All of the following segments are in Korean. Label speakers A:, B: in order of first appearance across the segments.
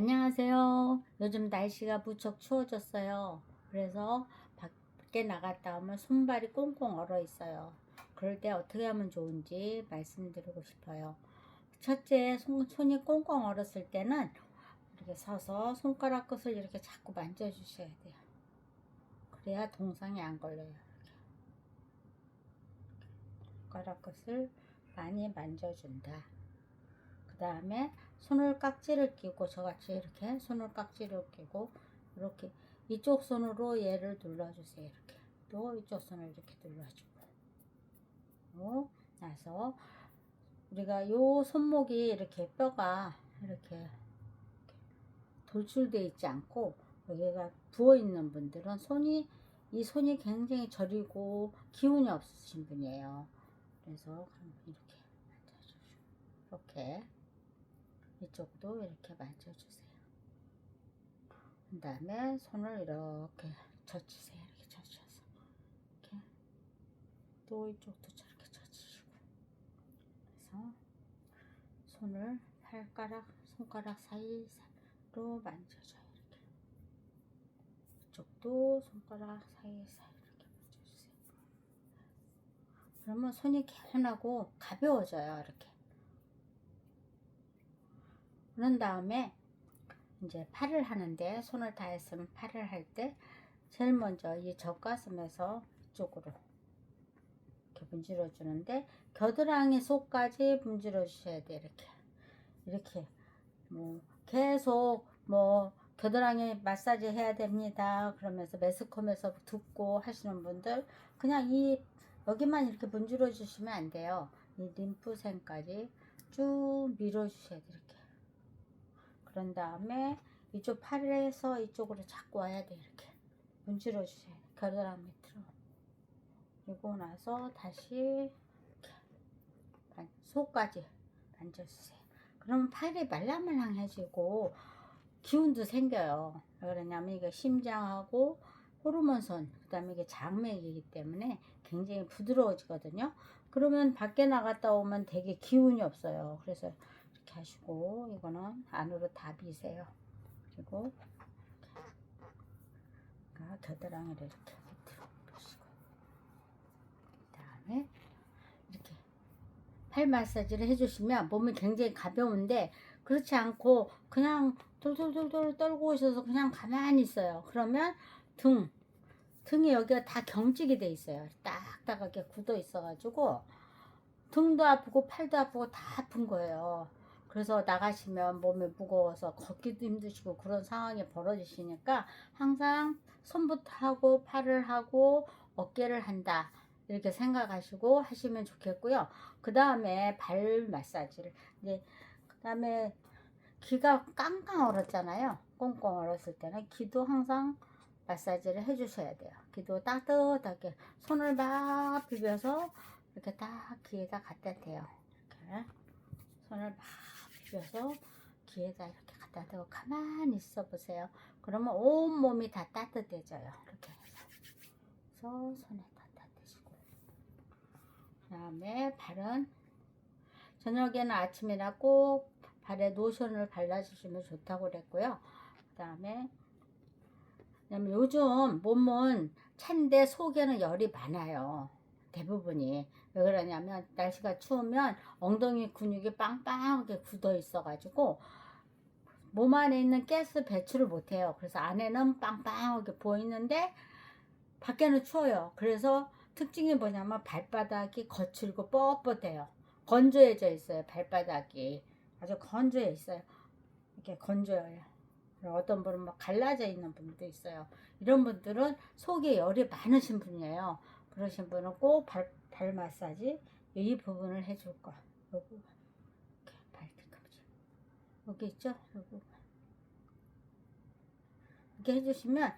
A: 안녕하세요. 요즘 날씨가 무척 추워졌어요. 그래서 밖에 나갔다 오면 손발이 꽁꽁 얼어 있어요. 그럴 때 어떻게 하면 좋은지 말씀드리고 싶어요. 첫째, 손이 꽁꽁 얼었을 때는 이렇게 서서 손가락 끝을 이렇게 자꾸 만져주셔야 돼요. 그래야 동상이 안 걸려요. 손가락 끝을 많이 만져준다. 그 다음에 손을 깍지를 끼고 저같이 이렇게 손을 깍지를 끼고 이렇게 이쪽 손으로 얘를 눌러주세요. 이렇게 또 이쪽 손을 이렇게 눌러주고 나서 우리가 요 손목이 이렇게 뼈가 이렇게 돌출되어 있지 않고 여기가 부어 있는 분들은 이 손이 굉장히 저리고 기운이 없으신 분이에요. 그래서 이렇게 만져주시고 이렇게 이쪽도 이렇게 만져주세요. 그 다음에 손을 이렇게 젖히세요. 이렇게 젖혀서 이렇게 또 이쪽도 저렇게 젖히시고 그래서 손을 손가락 사이사이로 만져줘요. 이렇게 이쪽도 손가락 사이사이 이렇게 만져주세요. 그러면 손이 개운하고 가벼워져요. 이렇게 그런 다음에 이제 팔을 하는데 손을 다 했으면 팔을 할 때 제일 먼저 이 젖가슴에서 이쪽으로 이렇게 문질러 주는데 겨드랑이 속까지 문질러 주셔야 돼. 이렇게 뭐 계속 뭐 겨드랑이 마사지 해야 됩니다 그러면서 매스컴에서 듣고 하시는 분들 그냥 이 여기만 이렇게 문질러 주시면 안 돼요. 이 림프샘까지 쭉 밀어 주셔야 돼. 이렇게 그런 다음에 이쪽 팔에서 이쪽으로 자꾸 와야 돼. 이렇게 문질러 주셔야 돼. 겨드랑이 밑으로. 그리고 나서 다시 속까지 만져주세요. 그러면 팔이 말랑말랑해지고 기운도 생겨요. 왜 그러냐면 이게 심장하고 호르몬선, 그 다음에 이게 장맥이기 때문에 굉장히 부드러워지거든요. 그러면 밖에 나갔다 오면 되게 기운이 없어요. 그래서 이렇게 하시고 이거는 안으로 다 미세요. 그리고 겨드랑이를 이렇게 밑으로 보시고 그 다음에 이렇게 팔 마사지를 해주시면 몸이 굉장히 가벼운데 그렇지 않고 그냥 돌돌돌돌 떨고 오셔서 그냥 가만히 있어요. 그러면 등이 여기가 다 경직이 돼 있어요. 딱딱하게 굳어 있어가지고 등도 아프고 팔도 아프고 다 아픈 거예요. 그래서 나가시면 몸이 무거워서 걷기도 힘드시고 그런 상황이 벌어지시니까 항상 손부터 하고 팔을 하고 어깨를 한다 이렇게 생각하시고 하시면 좋겠고요. 그 다음에 발 마사지를 이제 그 다음에 귀가 깡깡 얼었잖아요. 꽁꽁 얼었을 때는 귀도 항상 마사지를 해주셔야 돼요. 귀도 따뜻하게 손을 막 비벼서 이렇게 딱 귀에다 갖다 대요. 이렇게 손을 막 비벼서 귀에다 이렇게 갖다 대고 가만히 있어 보세요. 그러면 온 몸이 다 따뜻해져요. 이렇게 해서 손에 갖다 대시고 그 다음에 발은 저녁에나 아침이나 꼭 발에 로션을 발라주시면 좋다고 그랬고요. 그 다음에 요즘 몸은 찬데 속에는 열이 많아요. 대부분이. 왜 그러냐면 날씨가 추우면 엉덩이 근육이 빵빵하게 굳어 있어 가지고 몸 안에 있는 가스 배출을 못해요. 그래서 안에는 빵빵하게 보이는데 밖에는 추워요. 그래서 특징이 뭐냐면 발바닥이 거칠고 뻣뻣해요. 건조해져 있어요. 발바닥이 아주 건조해 있어요. 이렇게 건조해요. 어떤 분은 막 갈라져 있는 분도 있어요. 이런 분들은 속에 열이 많으신 분이에요. 그러신 분은 꼭 발 마사지 이 부분을 해줄 거. 여기 발 뒤꿈치 여기 있죠? 여기 이렇게 해주시면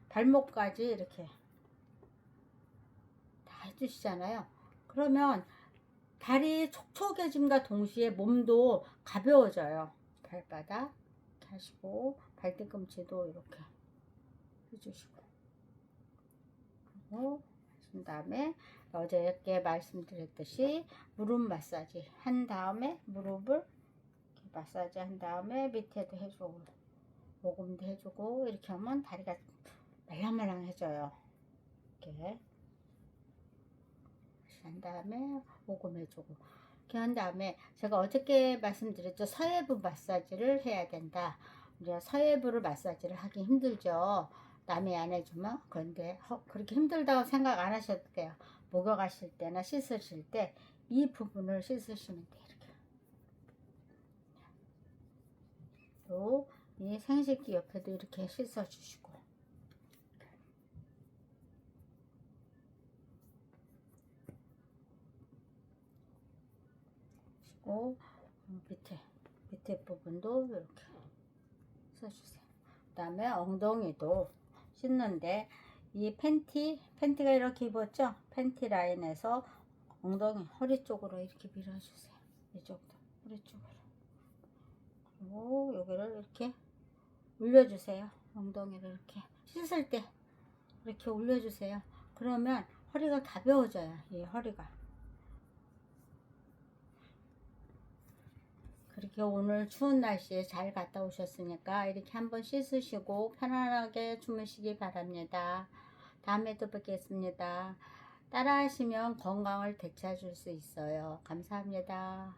A: 발목까지 이렇게 다 해주시잖아요. 그러면 발이 촉촉해짐과 동시에 몸도 가벼워져요. 발바닥 이렇게 하시고 발뒤꿈치도 이렇게 해주시고 그리고 하신 다음에 어저께 말씀드렸듯이 무릎 마사지 한 다음에 무릎을 마사지 한 다음에 밑에도 해주고 모금도 해주고 이렇게 하면 다리가 말랑말랑해져요. 이렇게 한 다음에 모금해주고 이렇게 한 다음에 제가 어저께 말씀드렸죠. 서해부 마사지를 해야 된다. 우리가 서해부를 마사지를 하기 힘들죠. 남이 안 해주면. 그런데 그렇게 힘들다고 생각 안 하셔도 돼요. 목욕하실 때나 씻으실 때 이 부분을 씻으시면 돼요. 이렇게. 또 이 생식기 옆에도 이렇게 씻어주시고 밑에 부분도 이렇게 써주세요. 그 다음에 엉덩이도 씻는데 이 팬티가 이렇게 입었죠? 팬티 라인에서 엉덩이 허리 쪽으로 이렇게 밀어주세요. 이쪽도 허리 쪽으로. 그리고 여기를 이렇게 올려주세요. 엉덩이를 이렇게 씻을 때 이렇게 올려주세요. 그러면 허리가 가벼워져요. 이 허리가. 그렇게 오늘 추운 날씨에 잘 갔다 오셨으니까 이렇게 한번 씻으시고 편안하게 주무시기 바랍니다. 다음에도 뵙겠습니다. 따라 하시면 건강을 되찾을 수 있어요. 감사합니다.